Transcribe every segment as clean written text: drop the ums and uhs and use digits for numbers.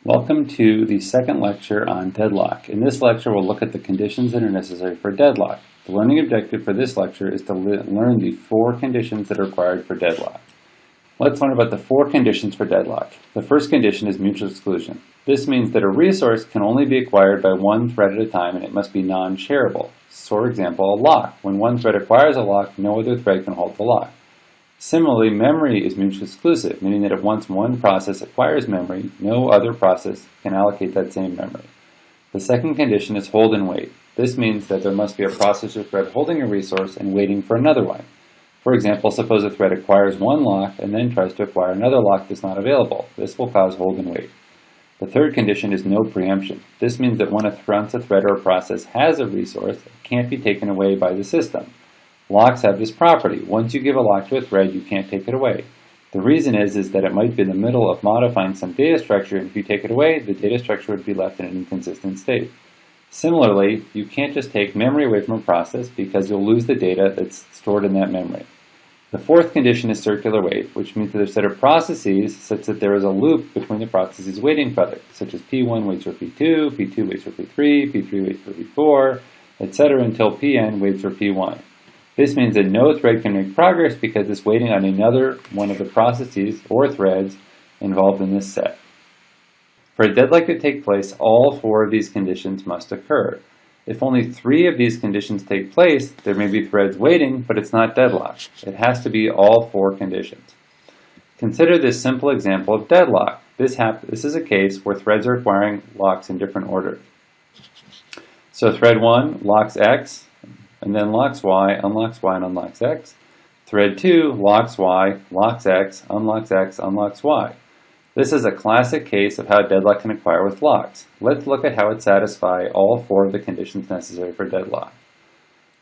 Welcome to the second lecture on deadlock. In this lecture, we'll look at the conditions that are necessary for deadlock. The learning objective for this lecture is to learn the 4 conditions that are required for deadlock. Let's learn about the 4 conditions for deadlock. The first condition is mutual exclusion. This means that a resource can only be acquired by one thread at a time and it must be non-shareable. For example, a lock. When one thread acquires a lock, no other thread can hold the lock. Similarly, memory is mutually exclusive, meaning that if once one process acquires memory, no other process can allocate that same memory. The second condition is hold and wait. This means that there must be a processor thread holding a resource and waiting for another one. For example, suppose a thread acquires one lock and then tries to acquire another lock that's not available. This will cause hold and wait. The third condition is no preemption. This means that once a thread or a process has a resource, it can't be taken away by the system. Locks have this property. Once you give a lock to a thread, you can't take it away. The reason is that it might be in the middle of modifying some data structure, and if you take it away, the data structure would be left in an inconsistent state. Similarly, you can't just take memory away from a process because you'll lose the data that's stored in that memory. The fourth condition is circular wait, which means that there's a set of processes such that there is a loop between the processes waiting for others, such as P1 waits for P2, P2 waits for P3, P3 waits for P4, etc. until Pn waits for P1. This means that no thread can make progress because it's waiting on another one of the processes or threads involved in this set. For a deadlock to take place, all 4 of these conditions must occur. If only 3 of these conditions take place, there may be threads waiting, but it's not deadlock. It has to be all 4 conditions. Consider this simple example of deadlock. This is a case where threads are acquiring locks in different order. So thread 1 locks X, and then locks Y, unlocks Y, and unlocks X. Thread 2 locks Y, locks X, unlocks Y. This is a classic case of how deadlock can acquire with locks. Let's look at how it satisfies all 4 of the conditions necessary for deadlock.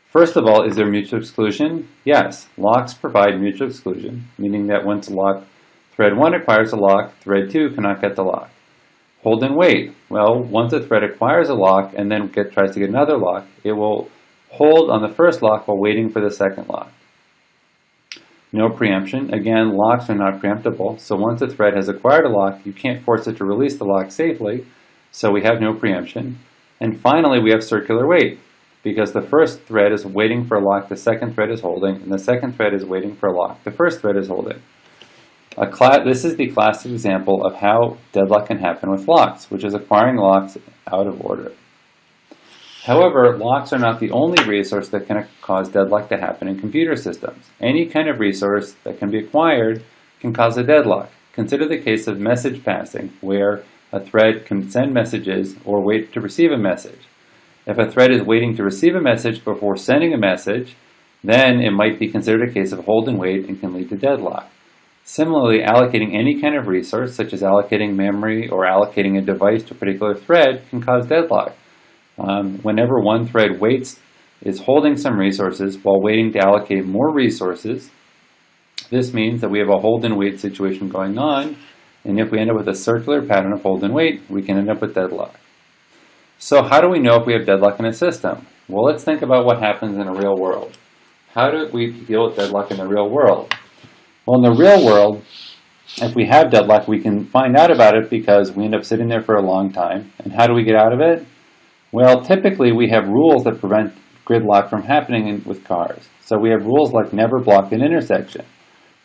First of all, is there mutual exclusion? Yes, locks provide mutual exclusion, meaning that once thread 1 acquires a lock, thread 2 cannot get the lock. Hold and wait. Well, once a thread acquires a lock and then tries to get another lock, it will hold on the first lock while waiting for the second lock. No preemption. Again, locks are not preemptible, so once a thread has acquired a lock, you can't force it to release the lock safely, so we have no preemption. And finally, we have circular wait, because the first thread is waiting for a lock the second thread is holding, and the second thread is waiting for a lock the first thread is holding. This is the classic example of how deadlock can happen with locks, which is acquiring locks out of order. However, locks are not the only resource that can cause deadlock to happen in computer systems. Any kind of resource that can be acquired can cause a deadlock. Consider the case of message passing, where a thread can send messages or wait to receive a message. If a thread is waiting to receive a message before sending a message, then it might be considered a case of hold and wait and can lead to deadlock. Similarly, allocating any kind of resource, such as allocating memory or allocating a device to a particular thread, can cause deadlock. Whenever one thread is holding some resources while waiting to allocate more resources, this means that we have a hold and wait situation going on, and if we end up with a circular pattern of hold and wait, we can end up with deadlock. So how do we know if we have deadlock in a system? Well, let's think about what happens in a real world. How do we deal with deadlock in the real world? Well, in the real world, if we have deadlock, we can find out about it because we end up sitting there for a long time. And how do we get out of it? Well, typically we have rules that prevent gridlock from happening with cars. So we have rules like never block an intersection.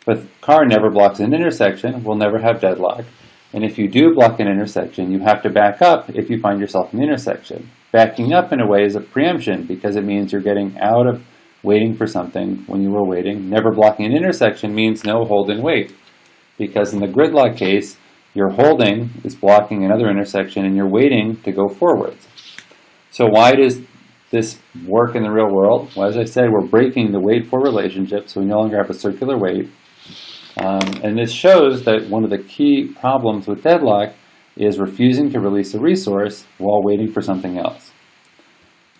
If a car never blocks an intersection, we'll never have deadlock. And if you do block an intersection, you have to back up if you find yourself in the intersection. Backing up in a way is a preemption because it means you're getting out of waiting for something when you were waiting. Never blocking an intersection means no hold and wait, because in the gridlock case, your holding is blocking another intersection and you're waiting to go forwards. So why does this work in the real world? Well, as I said, we're breaking the wait-for relationship, so we no longer have a circular wait. And this shows that one of the key problems with deadlock is refusing to release a resource while waiting for something else.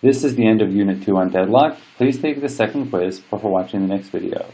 This is the end of Unit 2 on deadlock. Please take the second quiz before watching the next video.